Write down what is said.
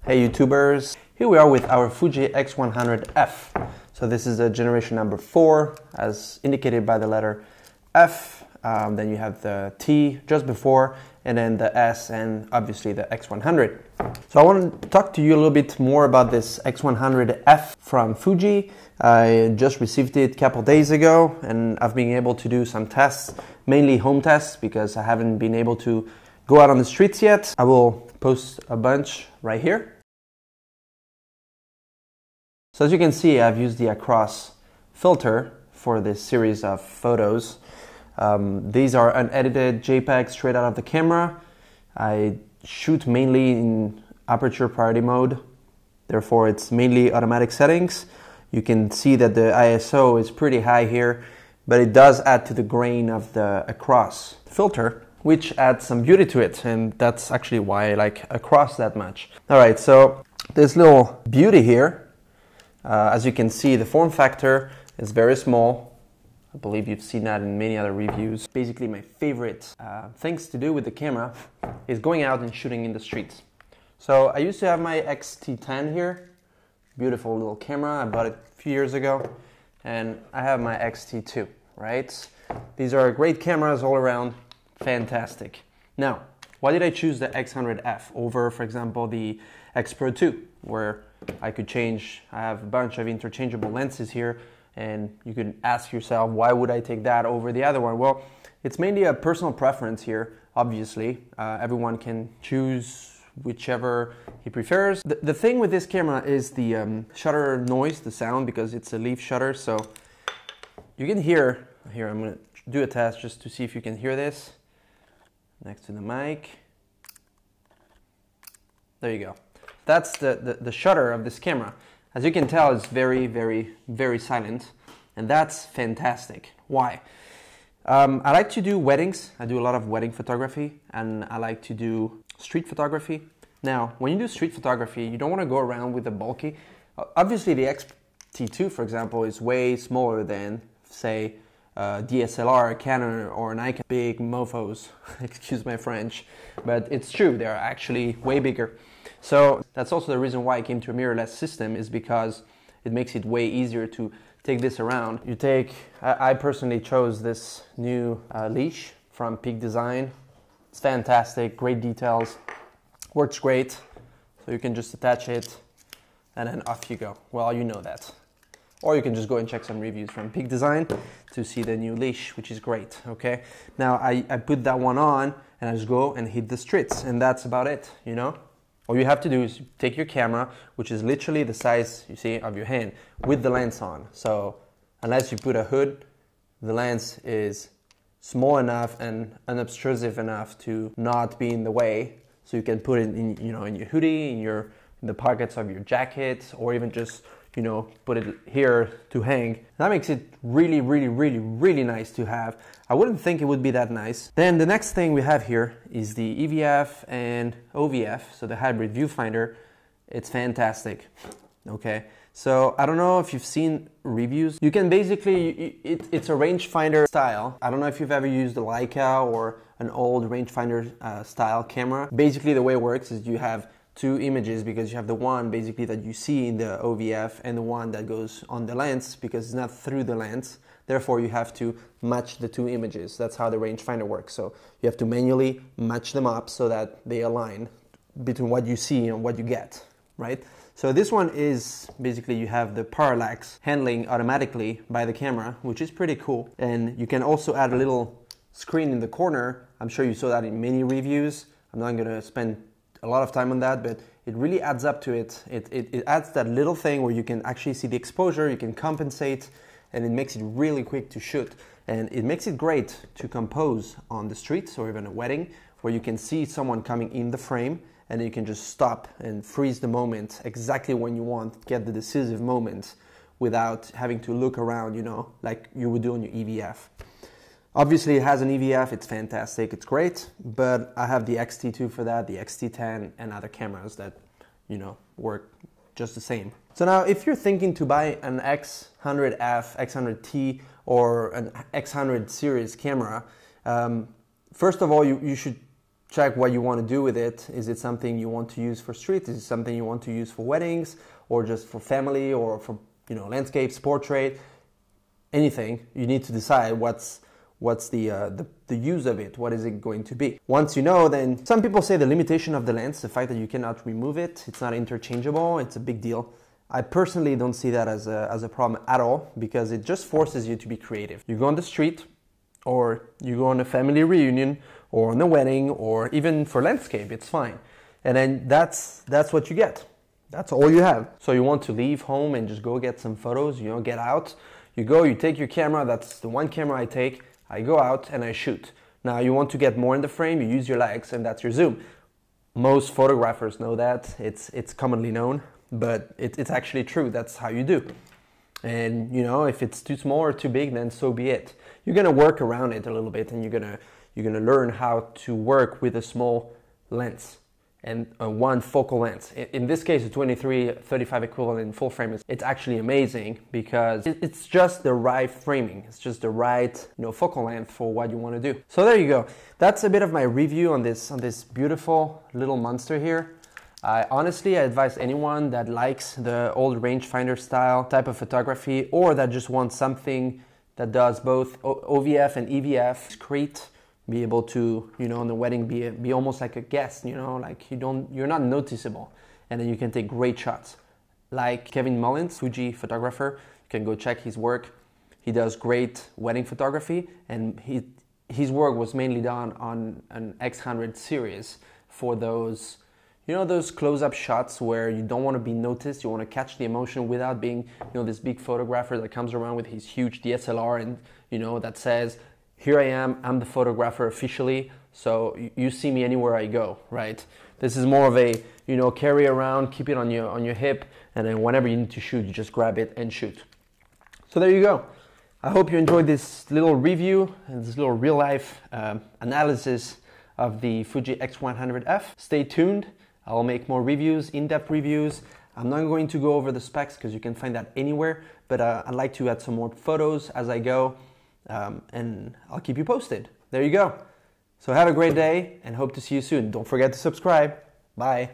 Hey YouTubers, here we are with our Fuji x100f. So this is a generation number 4 as indicated by the letter F. Then you have the T just before and then the S and obviously the X100. So I want to talk to you a little bit more about this X100f from Fuji. I just received it a couple days ago and I've been able to do some tests, mainly home tests because I haven't been able to go out on the streets yet. I will post a bunch right here. So as you can see, I've used the across filter for this series of photos. These are unedited JPEG straight out of the camera. I shoot mainly in aperture priority mode, therefore it's mainly automatic settings. You can see that the ISO is pretty high here, but it does add to the grain of the across filter, which adds some beauty to it, and that's actually why I like across that much. Alright, so this little beauty here, as you can see, the form factor is very small. I believe you've seen that in many other reviews. Basically, my favorite things to do with the camera is going out and shooting in the streets. So I used to have my X-T10 here. Beautiful little camera. I bought it a few years ago. And I have my X-T2, right? These are great cameras all around. Fantastic. Now, why did I choose the X100f over, for example, the X Pro 2, where I could change? I have a bunch of interchangeable lenses here, and you could ask yourself, why would I take that over the other one? Well, it's mainly a personal preference here, obviously. Everyone can choose whichever he prefers. The thing with this camera is the shutter noise, the sound, because it's a leaf shutter, so you can hear, here I'm gonna do a test just to see if you can hear this, next to the mic. There you go. That's the shutter of this camera. As you can tell, it's very, very, very silent, and that's fantastic. Why? I like to do weddings. I do a lot of wedding photography, and I like to do street photography. Now, when you do street photography, you don't want to go around with a bulky. Obviously, the X-T2, for example, is way smaller than, say, DSLR, Canon, or Nikon. Big mofos, excuse my French, but it's true, they're actually way bigger. So that's also the reason why I came to a mirrorless system, is because it makes it way easier to take this around. I personally chose this new leash from Peak Design. It's fantastic, great details, works great. So you can just attach it and then off you go. Well, you know that. Or you can just go and check some reviews from Peak Design to see the new leash, which is great, okay? Now I put that one on and I just go and hit the streets, and that's about it, you know? All you have to do is take your camera, which is literally the size, you see, of your hand, with the lens on. So unless you put a hood, the lens is small enough and unobtrusive enough to not be in the way. So you can put it in, you know, in your hoodie, in the pockets of your jacket, or even just, you know, put it here to hang. That makes it really, really, really, really nice to have. I wouldn't think it would be that nice. Then the next thing we have here is the EVF and OVF, so the hybrid viewfinder. It's fantastic, okay? So I don't know if you've seen reviews. You can basically, it's a rangefinder style. I don't know if you've ever used a Leica or an old rangefinder style camera. Basically the way it works is you have two images, because you have the one basically that you see in the OVF and the one that goes on the lens, because it's not through the lens. Therefore, you have to match the two images. That's how the rangefinder works. So you have to manually match them up so that they align between what you see and what you get, right? So this one is basically, you have the parallax handling automatically by the camera, which is pretty cool. And you can also add a little screen in the corner. I'm sure you saw that in many reviews. I'm not going to spend a lot of time on that, but it really adds up to it. It adds that little thing where you can actually see the exposure, you can compensate, and it makes it really quick to shoot. And it makes it great to compose on the streets or even a wedding, where you can see someone coming in the frame and you can just stop and freeze the moment exactly when you want, get the decisive moment without having to look around, you know, like you would do on your EVF. Obviously, it has an EVF, it's fantastic, it's great, but I have the X-T2 for that, the X-T10, and other cameras that, you know, work just the same. So now, if you're thinking to buy an X100f, X100T, or an X100 series camera, first of all, you should check what you want to do with it. Is it something you want to use for street? Is it something you want to use for weddings, or just for family, or for, you know, landscapes, portrait, anything? You need to decide what's the use of it. What is it going to be? Once you know, then some people say the limitation of the lens, the fact that you cannot remove it, it's not interchangeable, it's a big deal. I personally don't see that as a problem at all, because it just forces you to be creative. You go on the street, or you go on a family reunion, or on a wedding, or even for landscape, it's fine. And then that's what you get. That's all you have. So you want to leave home and just go get some photos, you know, get out. You go, you take your camera, that's the one camera I take. I go out and I shoot. Now you want to get more in the frame, you use your legs, and that's your zoom. Most photographers know that, it's commonly known, but it's actually true, that's how you do. And you know, if it's too small or too big, then so be it. You're gonna work around it a little bit, and you're gonna learn how to work with a small lens and one focal length. In this case, a 23-35 equivalent full frame, it's actually amazing because it's just the right framing. It's just the right, you know, focal length for what you want to do. So there you go. That's a bit of my review on this beautiful little monster here. Honestly, I advise anyone that likes the old rangefinder style type of photography, or that just wants something that does both OVF and EVF, discreet, be able to, you know, in the wedding be almost like a guest, you know, like you're not noticeable, and then you can take great shots. Like Kevin Mullins, Fuji photographer, you can go check his work. He does great wedding photography, and his work was mainly done on an x100 series for those, you know, those close-up shots where you don't want to be noticed, you want to catch the emotion without being, you know, this big photographer that comes around with his huge DSLR and, you know, that says, here I am, I'm the photographer officially, so you see me anywhere I go, right? This is more of a, you know, carry around, keep it on your hip, and then whenever you need to shoot, you just grab it and shoot. So there you go. I hope you enjoyed this little review and this little real-life analysis of the Fuji x100f. Stay tuned. I'll make more reviews, in-depth reviews. I'm not going to go over the specs because you can find that anywhere, but I'd like to add some more photos as I go. And I'll keep you posted. There you go. So have a great day and hope to see you soon. Don't forget to subscribe. Bye.